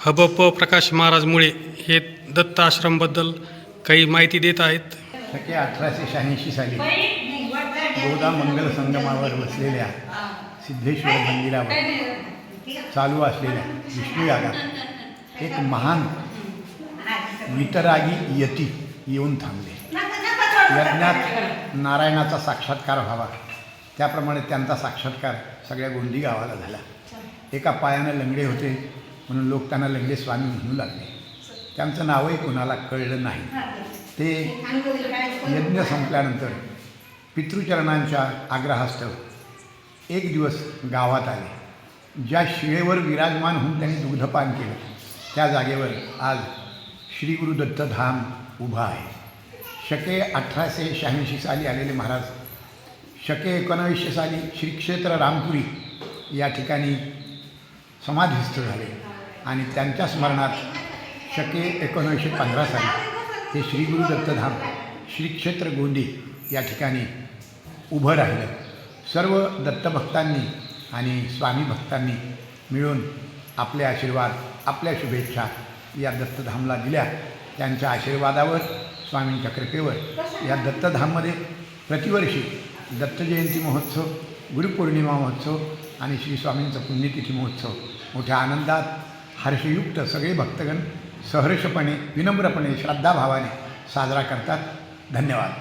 हबप प्रकाश महाराज मुळे हे दत्त आश्रमबद्दल काही माहिती देत आहेत. शके 1886 साली गोदा मंगल संगमावर बसलेल्या सिद्धेश्वर मंदिरावर चालू असलेल्या विष्णू यागात एक महान वितरागी यती येऊन थांबले. यज्ञात नारायणाचा साक्षात्कार व्हावा त्याप्रमाणे त्यांचा साक्षात्कार सगळ्या गोंदी गावाला झाला. एका पायानं लंगडे होते म्हणून लोक त्यांना लंगडे स्वामी म्हणू लागले. त्यांचं नावही कोणाला कळलं नाही. ते यज्ञ संपल्यानंतर पितृचरणांच्या आग्रहास्तव एक दिवस गावात आले. ज्या शिळेवर विराजमान होऊन त्यांनी दुग्धपान केलं त्या जागेवर आज श्री गुरु दत्तधाम उभा आहे. शके 1886 साली आलेले महाराज शके 1900 साली श्री क्षेत्र रामपुरी या ठिकाणी समाधिस्थ झाले आणि त्यांच्या स्मरणात शके 1915 साली हे श्री गुरु दत्तधाम श्री क्षेत्र गोंदी या ठिकाणी उभं राहिलं. सर्व दत्तभक्तांनी आणि स्वामी भक्तांनी मिळून आपले आशीर्वाद आपल्या शुभेच्छा या दत्तधामला दिल्या. त्यांच्या आशीर्वादावर स्वामींच्या कृपेवर या दत्तधाममध्ये प्रतिवर्षी दत्तजयंती महोत्सव, गुरुपौर्णिमा महोत्सव आणि श्री स्वामींचा पुण्यतिथी महोत्सव मोठ्या आनंदात हर्षयुक्त सगळे भक्तगण सहर्षपणे विनम्रपणे श्रद्धाभावाने साजरा करतात. धन्यवाद.